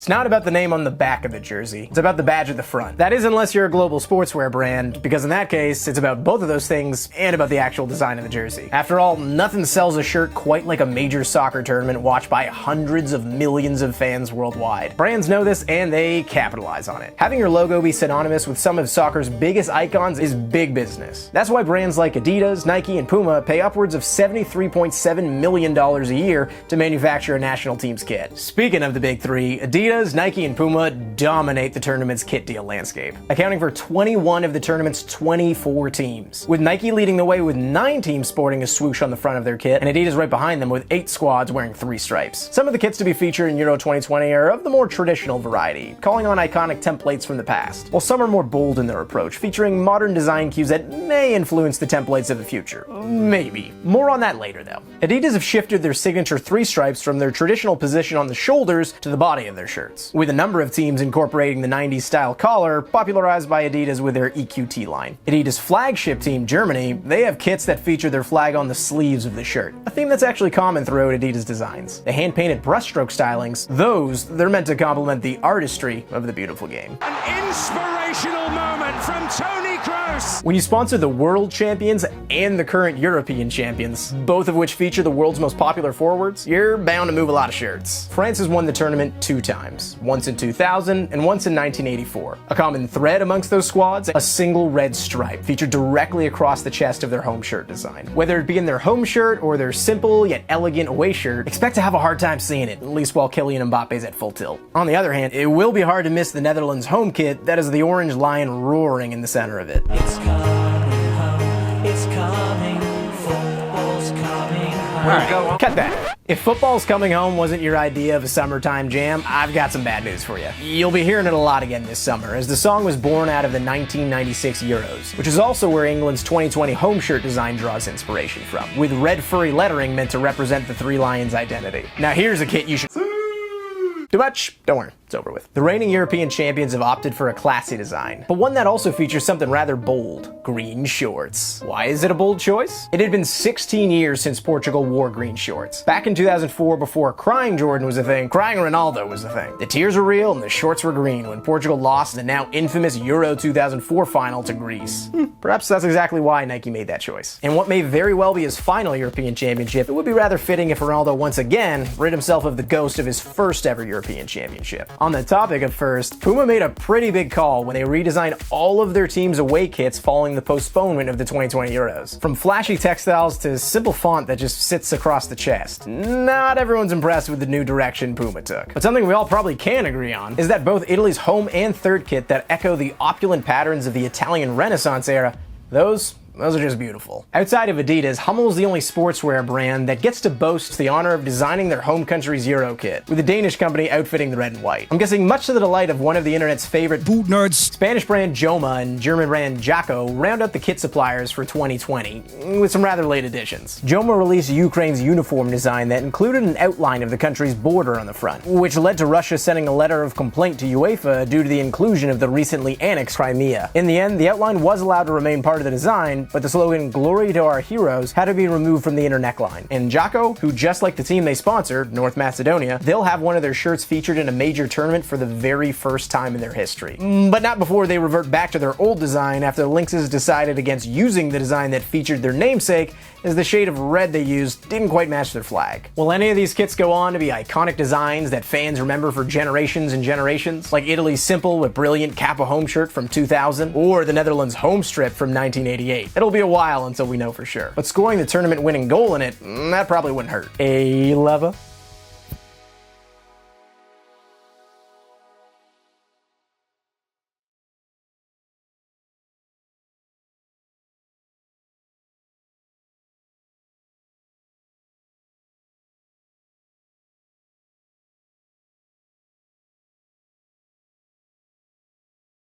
It's not about the name on the back of the jersey, it's about the badge at the front. That is unless you're a global sportswear brand, because in that case, it's about both of those things and about the actual design of the jersey. After all, nothing sells a shirt quite like a major soccer tournament watched by hundreds of millions of fans worldwide. Brands know this and they capitalize on it. Having your logo be synonymous with some of soccer's biggest icons is big business. That's why brands like Adidas, Nike, and Puma pay upwards of $73.7 million a year to manufacture a national team's kit. Speaking of the big three, Adidas, Nike, and Puma dominate the tournament's kit deal landscape, accounting for 21 of the tournament's 24 teams, with Nike leading the way with 9 teams sporting a swoosh on the front of their kit, and Adidas right behind them with 8 squads wearing 3 stripes. Some of the kits to be featured in Euro 2020 are of the more traditional variety, calling on iconic templates from the past, while some are more bold in their approach, featuring modern design cues that may influence the templates of the future. Maybe. More on that later, though. Adidas have shifted their signature 3 stripes from their traditional position on the shoulders to the body of their shirt, with a number of teams incorporating the 90s style collar, popularized by Adidas with their EQT line. Adidas' flagship team, Germany, they have kits that feature their flag on the sleeves of the shirt, a theme that's actually common throughout Adidas designs. The hand-painted brushstroke stylings, they're meant to complement the artistry of the beautiful game. An inspirational moment from Toni Kroos! When you sponsor the world champions and the current European champions, both of which feature the world's most popular forwards, you're bound to move a lot of shirts. France has won the tournament 2 times, once in 2000 and once in 1984. A common thread amongst those squads, a single red stripe featured directly across the chest of their home shirt design. Whether it be in their home shirt or their simple yet elegant away shirt, expect to have a hard time seeing it, at least while Kylian Mbappe's at full tilt. On the other hand, it will be hard to miss the Netherlands home kit that has the orange lion roaring in the center of it. It's coming home, it's coming, football's coming home. Alright, cut that. If football's coming home wasn't your idea of a summertime jam, I've got some bad news for you. You'll be hearing it a lot again this summer, as the song was born out of the 1996 Euros, which is also where England's 2020 home shirt design draws inspiration from, with red furry lettering meant to represent the Three Lions' identity. Now here's a kit you should... Too much? Don't worry, it's over with. The reigning European champions have opted for a classy design, but one that also features something rather bold: green shorts. Why is it a bold choice? It had been 16 years since Portugal wore green shorts. Back in 2004, before crying Jordan was a thing, crying Ronaldo was a thing. The tears were real and the shorts were green when Portugal lost the now infamous Euro 2004 final to Greece. Perhaps that's exactly why Nike made that choice. And what may very well be his final European championship, it would be rather fitting if Ronaldo once again rid himself of the ghost of his first ever European championship. On the topic of first, Puma made a pretty big call when they redesigned all of their team's away kits following the postponement of the 2020 Euros. From flashy textiles to simple font that just sits across the chest. Not everyone's impressed with the new direction Puma took. But something we all probably can agree on is that both Italy's home and third kit that echo the opulent patterns of the Italian Renaissance era, those are just beautiful. Outside of Adidas, Hummel's the only sportswear brand that gets to boast the honor of designing their home country's Euro kit, with the Danish company outfitting the red and white. I'm guessing much to the delight of one of the internet's favorite boot nerds, Spanish brand Joma and German brand Jacko round up the kit suppliers for 2020, with some rather late additions. Joma released Ukraine's uniform design that included an outline of the country's border on the front, which led to Russia sending a letter of complaint to UEFA due to the inclusion of the recently annexed Crimea. In the end, the outline was allowed to remain part of the design, but the slogan "Glory to our heroes" had to be removed from the inner neckline. And Jacko, who just like the team they sponsor, North Macedonia, they'll have one of their shirts featured in a major tournament for the very first time in their history. But not before they revert back to their old design after the Lynxes decided against using the design that featured their namesake, as the shade of red they used didn't quite match their flag. Will any of these kits go on to be iconic designs that fans remember for generations and generations, like Italy's simple but brilliant Kappa home shirt from 2000, or the Netherlands home strip from 1988? It'll be a while until we know for sure. But scoring the tournament winning goal in it, that probably wouldn't hurt. Leva?